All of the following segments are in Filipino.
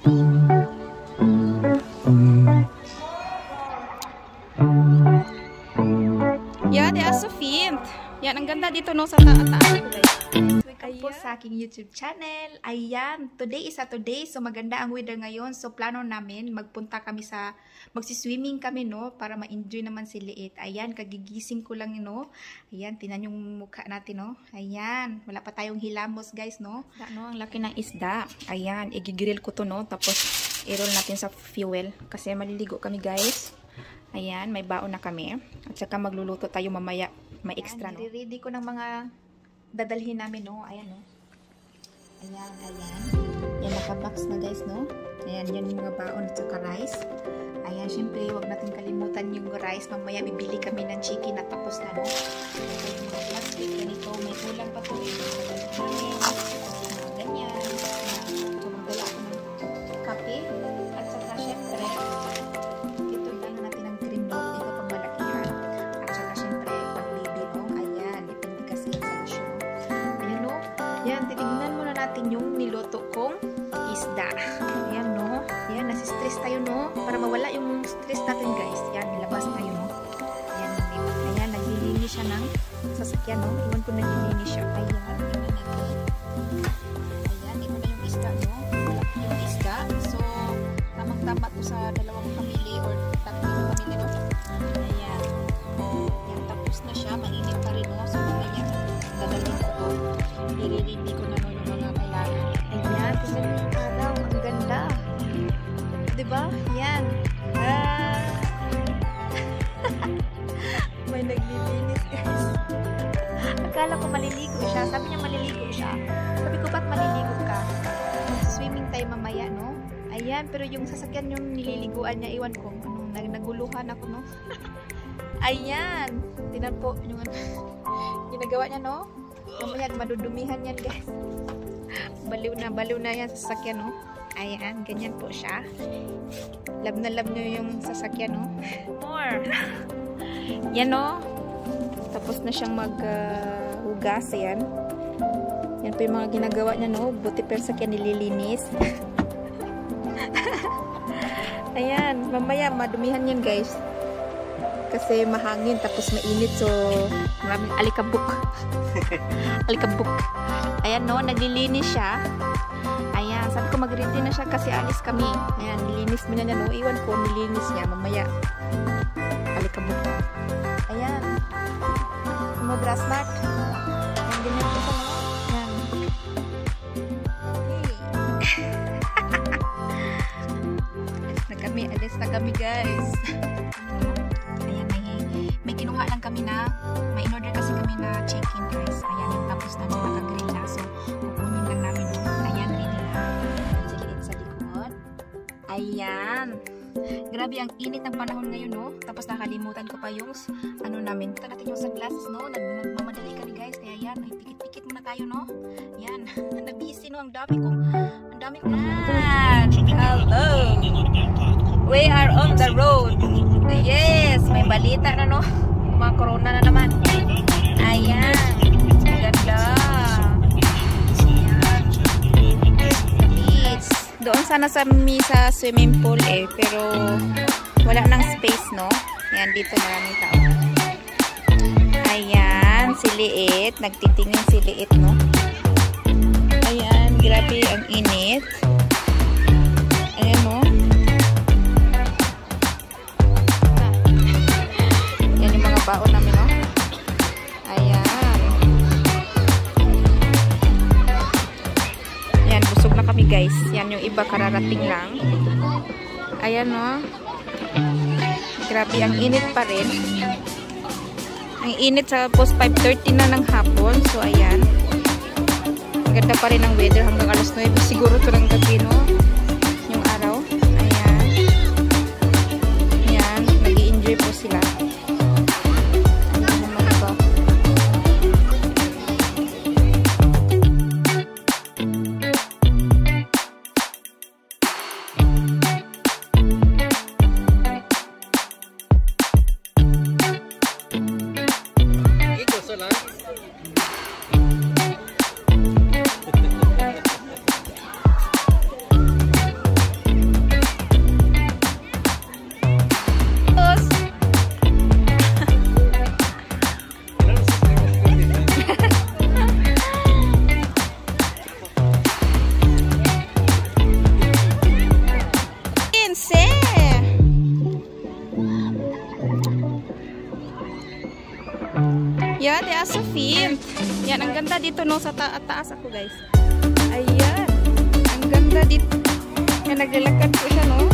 Yeah, they are so fint. Yan, ang ganda dito no sa taas ko guys. Welcome po sa aking YouTube channel. Ayan, today is Saturday. So maganda ang weather ngayon. So plano namin magpunta kami sa magsiswimming kami no para ma-enjoy naman si Liit. Ayan, kagigising ko lang no. Ayan, tingnan yung mukha natin no. Ayan, wala pa tayong hilamos guys no. Ano, ang laki ng isda. Ayan, igigrill ko to no. Tapos i-roll natin sa fuel kasi maliligo kami guys. Ayan, may baon na kami. At saka magluluto tayo mamaya. May extra, no? Ready ko ng mga dadalhin namin, no? Ayan, no? Ayan, ayan. Yan, naka-box na, guys, no? Ayan, yan yung mga baon at saka rice. Ayan, syempre, huwag natin kalimutan yung rice. Mamaya, bibili kami ng chicken na tapos na, no? Ayan, yung mga plastic, ganito. May ulam pa to. Ganyan. Magdala ako ng kape. At saka, syempre, yung niluto kong isda. Ayan, no? Ayan, nasi-stress tayo, no? Para mawala yung stress natin, guys. Ayan, nilabas tayo, no? Ayan, ayan, naglilinis siya ng sasakyan, no? Iwan ko naglilinis siya. Ayan, tingnan natin. Ayan, ito na yung isda, no? Malaki yung isda. So, tamang-tama to sa dalawang family or tatlong family, no? Ayan. Ayan, tapos na siya. Mainit pa rin, no? So, ayan, dadalhin ko to. Nililindi ko na, no? Ayan, tingnan mo yung araw. Ang ganda. Diba? Yan. May naglilinis, guys. Akala ko maliligo siya. Sabi niya maliligo siya. Sabi ko, ba't maliligo ka? Swimming tayo mamaya, no? Ayan, pero yung sasakyan yung nililiguan niya, iwan ko. Naguluhan ako, no? Ayan. Tingnan po yung ginagawa niya, no? Mamaya, madudumihan yan, guys. Baliw na yan sa sasakyan, no? Ayan, ganyan po siya. Love na love nyo yung sasakyan, no? More. Yan, no? Tapos na siyang maghugas, yan. Yan po yung mga ginagawa niya, no? Buti pero sasakyan nililinis. Ayan, mamaya madumihan yan, guys. Kasi mahangin, tapos mainit, so maraming alikabok. Alikabok. Ayan, no, naglilinis siya. Ayan, sabi ko mag-ready na siya kasi alis kami. Ayan, nilinis mo na niya, no? Iwan ko, nilinis niya. Mamaya, alikabok. Ayan. Sumobra smart. Ayan, ganyan po sa mga. Ayan. Okay. Alis na kami, guys. Ayan, may kinuha lang kami na, may in-order kasi kami na chicken, guys. Ayan, yung tapos na nakagrill na. So, kukunin lang namin. Ayan, ready na. Siliit sa likod. Ayan. Grabe, ang init ng panahon ngayon, no? Tapos nakalimutan ko pa yung, ano namin, ito natin yung sunglasses, no? Nagmamadali kami, guys. Kaya yan, may pikit-pikit muna tayo, no? Ayan. Nabisi, no? Ang dami kong. Hello! We are on the road. Yes, may balita na, no? Mga corona na naman. Ayan. Ganda. Ayan. Beach. Doon sana sa swimming pool eh. Pero wala nang space, no? Ayan, dito maraming tao. Ayan, si Liit. Nagtitingin si Liit, no? Ayan, grabe ang init. Ayan, no? Yan yung mga baon namin, no? Ayan. Ayan, busog na kami, guys. Yan yung iba, kararating lang. Ayan, no? Grabe, ang init pa rin. Ang init sa post 5:30 na ng hapon. So, ayan. Ganda pa rin ang weather hanggang alas 9. Siguro ito ng gabi, no? Yung araw. Ayan. Ayan. Nag-i-enjoy po sila. Ayan naman ito. Ito sa lang. ganda dito no sa taas ako guys. Ayan. Ang ganda dito. Kaya naglalakad ko siya no.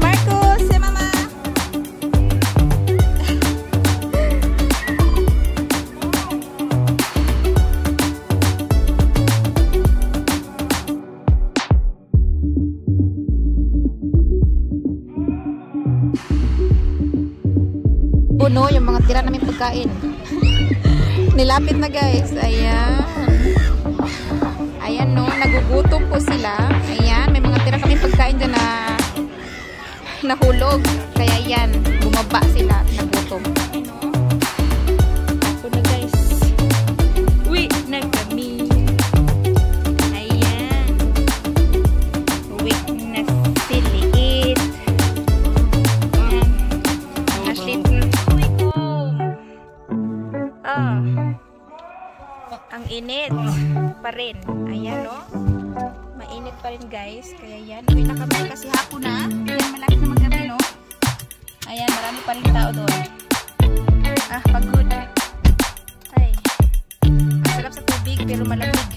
Marcos, si mama. Puno yung mga tira namin pagkain. Nilapit na guys. Ayan. Ayan no, nagugutom po sila. Ayan, may mga tira kami pagkain dyan na nahulog. Kaya yan, bumaba sila, nagutom. Ako na guys. Uwi na kami. Ayan. Uwi na siliit. Ayan. Aslit na. Uwi ko. Ang init pa rin. Ayan no. Mainit pa rin guys. Kaya yan. Uwi na kami kasi hapon na. Ayan, malapit na maggabi no. Ayan, marami pa rin tao doon. Pagod. Ay. Ang sarap sa tubig pero malamig.